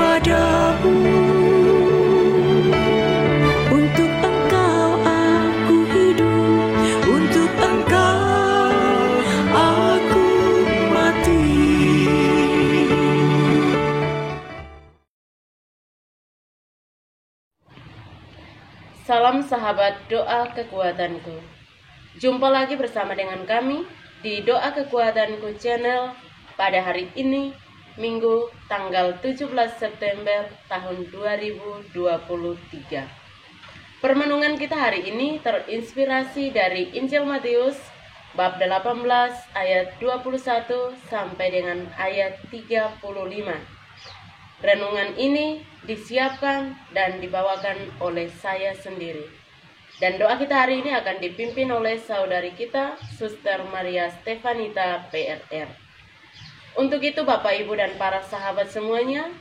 kepadamu. Untuk Engkau aku hidup, untuk Engkau aku mati. Salam sahabat doa kekuatanku. Jumpa lagi bersama dengan kami di Doa Kekuatanku Channel pada hari ini, Minggu tanggal 17 September tahun 2023. Permenungan kita hari ini terinspirasi dari Injil Matius bab 18 ayat 21 sampai dengan ayat 35. Renungan ini disiapkan dan dibawakan oleh saya sendiri. Dan doa kita hari ini akan dipimpin oleh saudari kita, Suster Maria Stefanita PRR. Untuk itu Bapak, Ibu, dan para sahabat semuanya,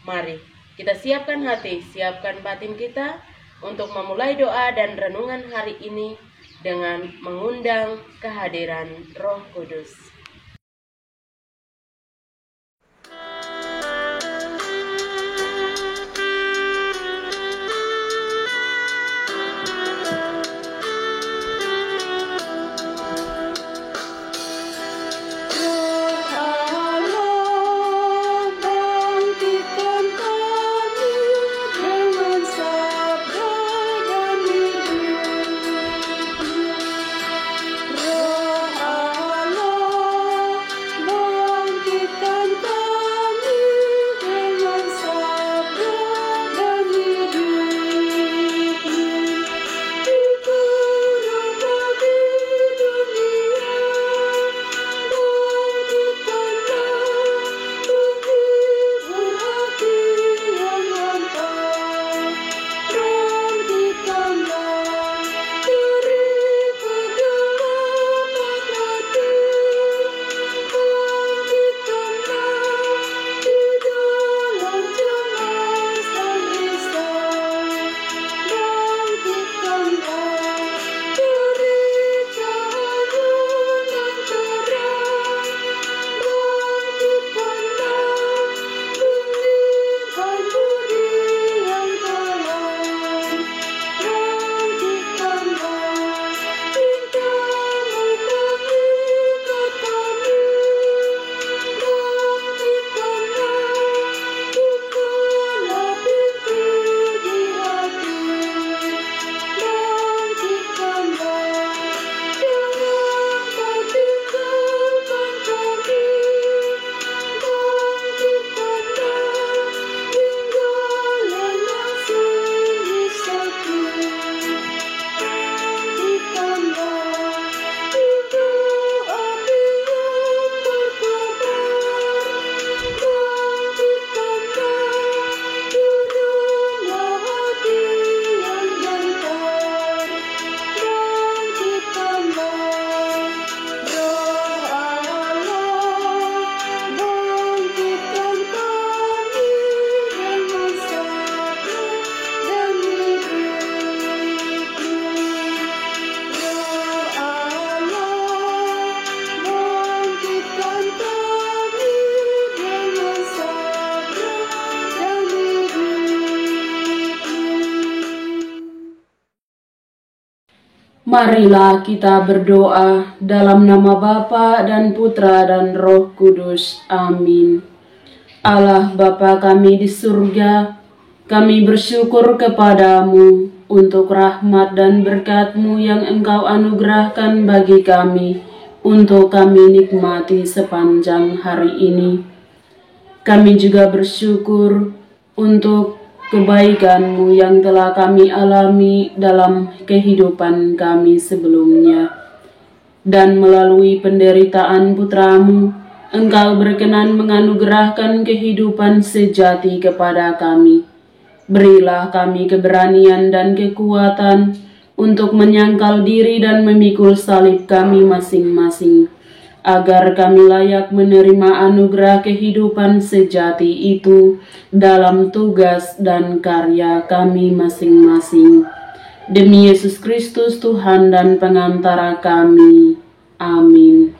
mari kita siapkan hati, siapkan batin kita untuk memulai doa dan renungan hari ini dengan mengundang kehadiran Roh Kudus. Marilah kita berdoa dalam nama Bapa dan Putra dan Roh Kudus. Amin. Allah Bapa kami di surga, kami bersyukur kepadamu untuk rahmat dan berkat-Mu yang Engkau anugerahkan bagi kami untuk kami nikmati sepanjang hari ini. Kami juga bersyukur untuk kebaikan-Mu yang telah kami alami dalam kehidupan kami sebelumnya. Dan melalui penderitaan Putra-Mu, Engkau berkenan menganugerahkan kehidupan sejati kepada kami. Berilah kami keberanian dan kekuatan untuk menyangkal diri dan memikul salib kami masing-masing, agar kami layak menerima anugerah kehidupan sejati itu dalam tugas dan karya kami masing-masing. Demi Yesus Kristus Tuhan dan pengantara kami. Amin.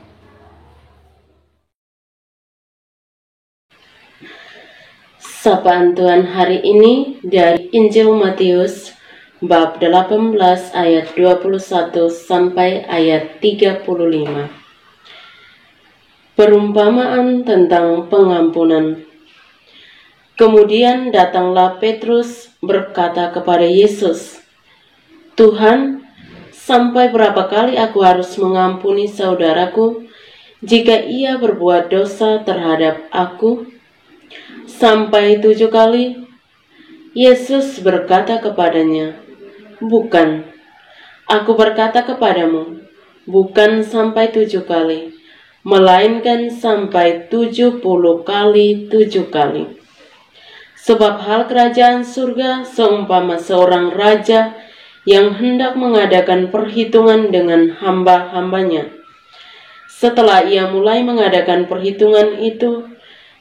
Sapaan Tuhan hari ini dari Injil Matius bab 18 ayat 21 sampai ayat 35. Perumpamaan tentang pengampunan. Kemudian datanglah Petrus berkata kepada Yesus, "Tuhan, sampai berapa kali aku harus mengampuni saudaraku jika ia berbuat dosa terhadap aku? Sampai 7 kali?" Yesus berkata kepadanya, "Bukan, aku berkata kepadamu, bukan sampai 7 kali, melainkan sampai 70 kali 7 kali. Sebab hal kerajaan surga seumpama seorang raja yang hendak mengadakan perhitungan dengan hamba-hambanya. Setelah ia mulai mengadakan perhitungan itu,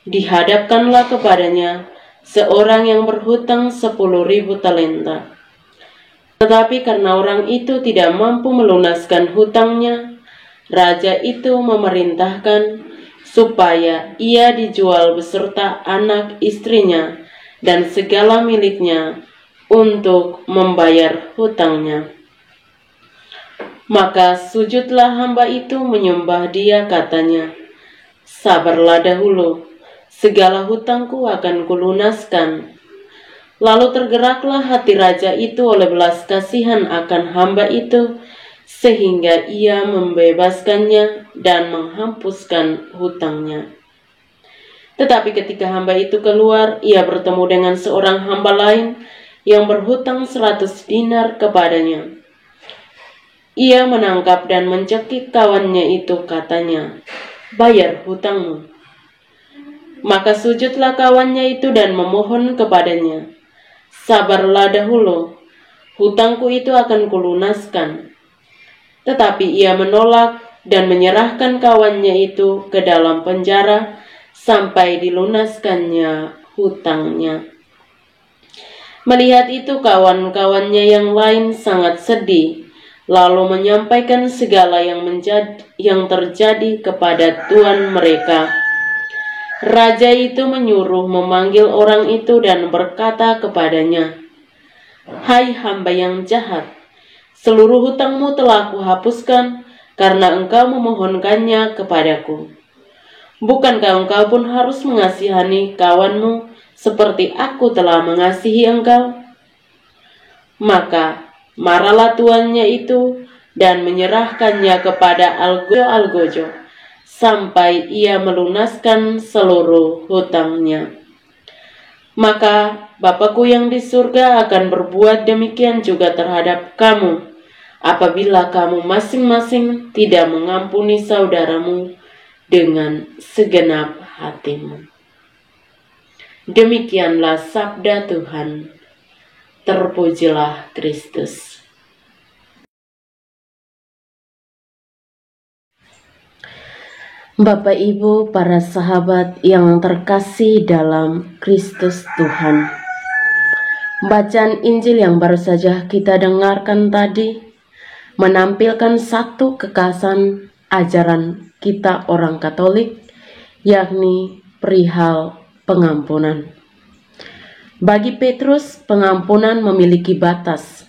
dihadapkanlah kepadanya seorang yang berhutang 10.000 talenta. Tetapi karena orang itu tidak mampu melunaskan hutangnya, raja itu memerintahkan supaya ia dijual beserta anak istrinya dan segala miliknya untuk membayar hutangnya. Maka sujudlah hamba itu menyembah dia, katanya, 'Sabarlah dahulu, segala hutangku akan kulunaskan.' Lalu tergeraklah hati raja itu oleh belas kasihan akan hamba itu, sehingga ia membebaskannya dan menghapuskan hutangnya. Tetapi ketika hamba itu keluar, ia bertemu dengan seorang hamba lain yang berhutang 100 dinar kepadanya. Ia menangkap dan mencekik kawannya itu, katanya, 'Bayar hutangmu.' Maka sujudlah kawannya itu dan memohon kepadanya, 'Sabarlah dahulu, hutangku itu akan kulunaskan.' Tetapi ia menolak dan menyerahkan kawannya itu ke dalam penjara sampai dilunaskannya hutangnya. Melihat itu kawan-kawannya yang lain sangat sedih, lalu menyampaikan segala yang terjadi kepada tuan mereka. Raja itu menyuruh memanggil orang itu dan berkata kepadanya, 'Hai hamba yang jahat, seluruh hutangmu telah kuhapuskan karena engkau memohonkannya kepadaku. Bukankah engkau pun harus mengasihani kawanmu seperti aku telah mengasihi engkau?' Maka marahlah tuannya itu dan menyerahkannya kepada algojo sampai ia melunaskan seluruh hutangnya. Maka Bapakku yang di surga akan berbuat demikian juga terhadap kamu, apabila kamu masing-masing tidak mengampuni saudaramu dengan segenap hatimu." Demikianlah sabda Tuhan. Terpujilah Kristus. Bapak Ibu, para sahabat yang terkasih dalam Kristus Tuhan. Bacaan Injil yang baru saja kita dengarkan tadi menampilkan satu kekhasan ajaran kita orang Katolik, yakni perihal pengampunan. Bagi Petrus, pengampunan memiliki batas.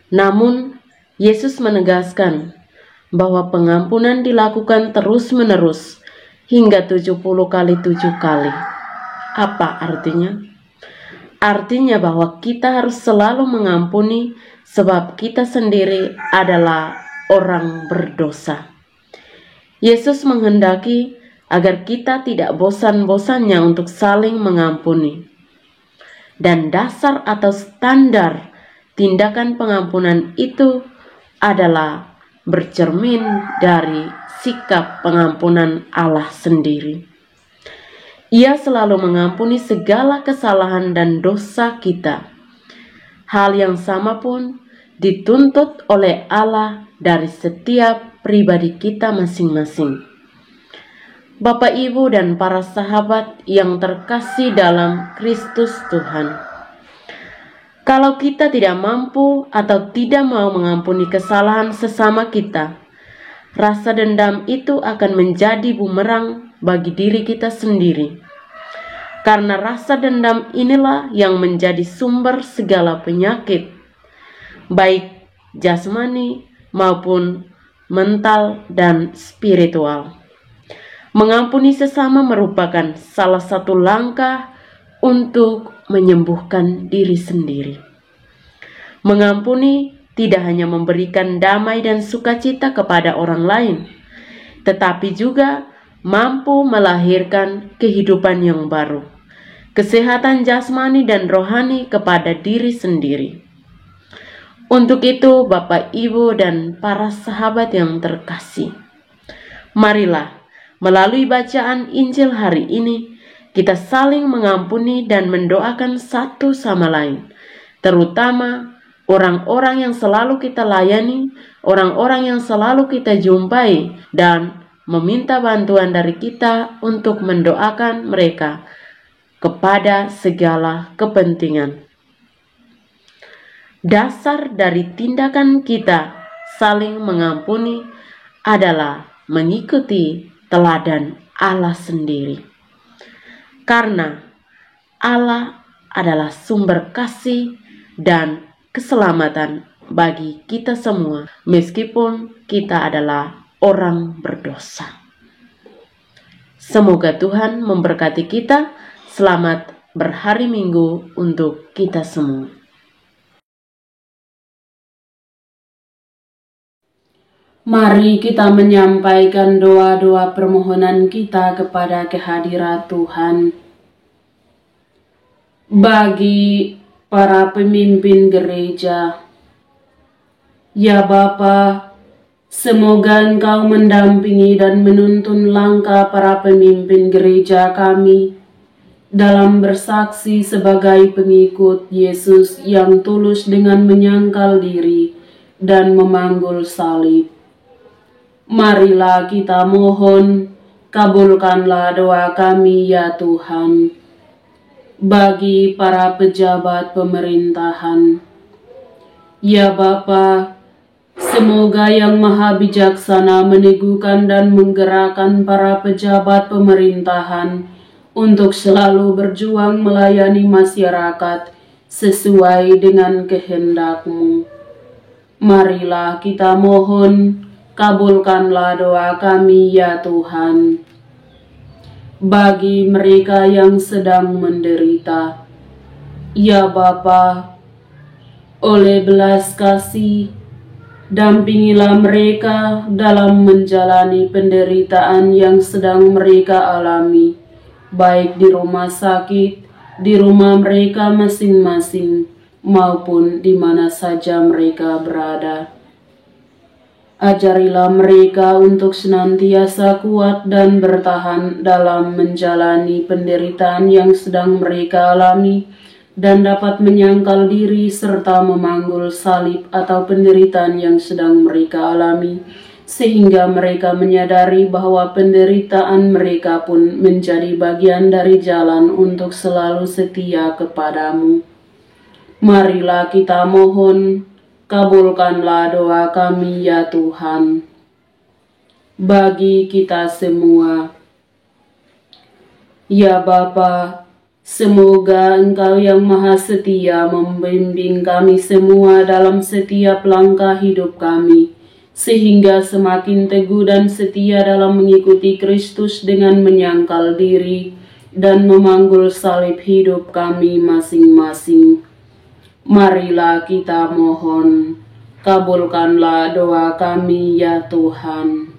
Namun, Yesus menegaskan bahwa pengampunan dilakukan terus-menerus hingga 70 kali 7 kali. Apa artinya? Artinya bahwa kita harus selalu mengampuni sebab kita sendiri adalah orang berdosa. Yesus menghendaki agar kita tidak bosan-bosannya untuk saling mengampuni. Dan dasar atau standar tindakan pengampunan itu adalah bercermin dari sikap pengampunan Allah sendiri. Ia selalu mengampuni segala kesalahan dan dosa kita. Hal yang sama pun dituntut oleh Allah dari setiap pribadi kita masing-masing. Bapak, Ibu, dan para sahabat yang terkasih dalam Kristus Tuhan. Kalau kita tidak mampu atau tidak mau mengampuni kesalahan sesama kita, rasa dendam itu akan menjadi bumerang bagi diri kita sendiri. karena rasa dendam inilah yang menjadi sumber segala penyakit, baik jasmani maupun mental dan spiritual. Mengampuni sesama merupakan salah satu langkah untuk menyembuhkan diri sendiri. Mengampuni tidak hanya memberikan damai dan sukacita kepada orang lain, tetapi juga mampu melahirkan kehidupan yang baru, kesehatan jasmani dan rohani kepada diri sendiri. Untuk itu, Bapak, Ibu, dan para sahabat yang terkasih, marilah melalui bacaan Injil hari ini, kita saling mengampuni dan mendoakan satu sama lain, terutama orang-orang yang selalu kita layani, orang-orang yang selalu kita jumpai, dan meminta bantuan dari kita untuk mendoakan mereka kepada segala kepentingan. Dasar dari tindakan kita saling mengampuni adalah mengikuti teladan Allah sendiri. Karena Allah adalah sumber kasih dan keselamatan bagi kita semua, meskipun kita adalah orang berdosa. Semoga Tuhan memberkati kita. Selamat berhari Minggu untuk kita semua. Mari kita menyampaikan doa-doa permohonan kita kepada kehadirat Tuhan. Bagi para pemimpin gereja, ya Bapa, semoga Engkau mendampingi dan menuntun langkah para pemimpin gereja kami dalam bersaksi sebagai pengikut Yesus yang tulus dengan menyangkal diri dan memanggul salib. Marilah kita mohon, kabulkanlah doa kami ya Tuhan. Bagi para pejabat pemerintahan, ya Bapa, semoga Yang Maha Bijaksana meneguhkan dan menggerakkan para pejabat pemerintahan untuk selalu berjuang melayani masyarakat sesuai dengan kehendak-Mu. Marilah kita mohon, kabulkanlah doa kami ya Tuhan. Bagi mereka yang sedang menderita, ya Bapa, oleh belas kasih, dampingilah mereka dalam menjalani penderitaan yang sedang mereka alami, baik di rumah sakit, di rumah mereka masing-masing, maupun di mana saja mereka berada. Ajarilah mereka untuk senantiasa kuat dan bertahan dalam menjalani penderitaan yang sedang mereka alami dan dapat menyangkal diri serta memanggul salib atau penderitaan yang sedang mereka alami, sehingga mereka menyadari bahwa penderitaan mereka pun menjadi bagian dari jalan untuk selalu setia kepadamu. Marilah kita mohon, kabulkanlah doa kami ya Tuhan. Bagi kita semua, ya Bapa, semoga Engkau yang Maha Setia membimbing kami semua dalam setiap langkah hidup kami, sehingga semakin teguh dan setia dalam mengikuti Kristus dengan menyangkal diri dan memanggul salib hidup kami masing-masing. Marilah kita mohon, kabulkanlah doa kami ya Tuhan.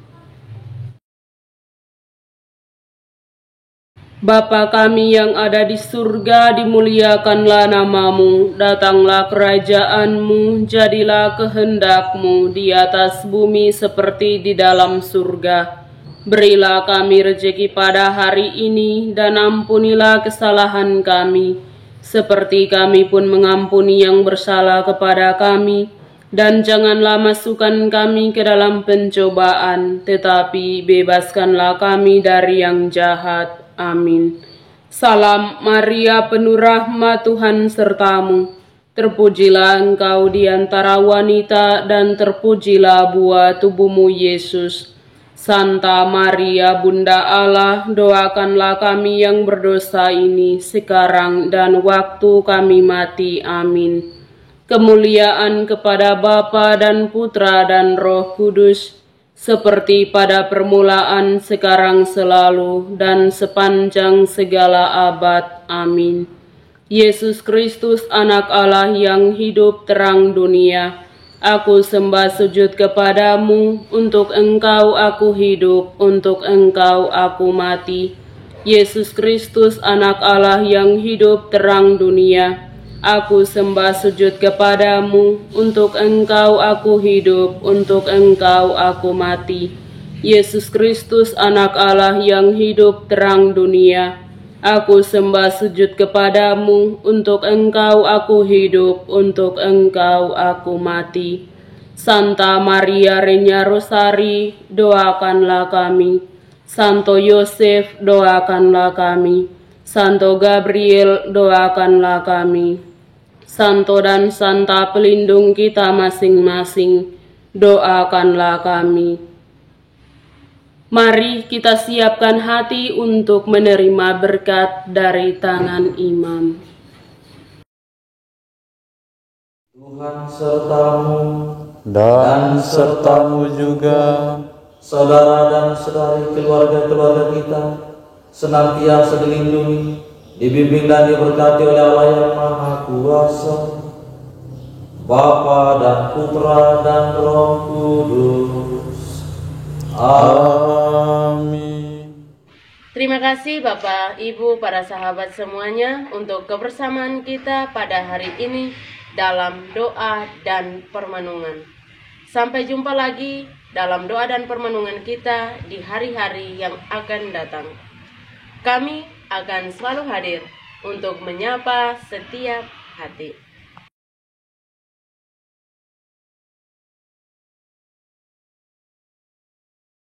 Bapa kami yang ada di surga, dimuliakanlah namamu, datanglah kerajaan-Mu, jadilah kehendak-Mu di atas bumi seperti di dalam surga. Berilah kami rejeki pada hari ini, dan ampunilah kesalahan kami, seperti kami pun mengampuni yang bersalah kepada kami, dan janganlah masukkan kami ke dalam pencobaan, tetapi bebaskanlah kami dari yang jahat. Amin. Salam Maria, penuh rahmat, Tuhan sertamu. Terpujilah engkau di antara wanita, dan terpujilah buah tubuhmu Yesus. Santa Maria Bunda Allah, doakanlah kami yang berdosa ini sekarang dan waktu kami mati. Amin. Kemuliaan kepada Bapa dan Putra dan Roh Kudus, seperti pada permulaan, sekarang, selalu, dan sepanjang segala abad. Amin. Yesus Kristus, Anak Allah yang hidup terang dunia, aku sembah sujud kepadamu, untuk Engkau aku hidup, untuk Engkau aku mati. Yesus Kristus, Anak Allah yang hidup terang dunia, aku sembah sujud kepadamu, untuk Engkau aku hidup, untuk Engkau aku mati. Yesus Kristus, Anak Allah yang hidup terang dunia, aku sembah sujud kepadamu, untuk Engkau aku hidup, untuk Engkau aku mati. Santa Maria Regna Rosari, doakanlah kami. Santo Yosef, doakanlah kami. Santo Gabriel, doakanlah kami. Santo dan Santa pelindung kita masing-masing, doakanlah kami. Mari kita siapkan hati untuk menerima berkat dari tangan imam. Tuhan sertamu dan sertamu juga, saudara dan saudari keluarga-keluarga kita, senantiasa dilindungi, dibimbing dan diberkati oleh Allah yang Maha Kuasa, Bapa dan Putra dan Roh Kudus. Amin. Terima kasih Bapak, Ibu, para sahabat semuanya untuk kebersamaan kita pada hari ini dalam doa dan permenungan. Sampai jumpa lagi dalam doa dan permenungan kita di hari-hari yang akan datang. Kami akan selalu hadir untuk menyapa setiap hati.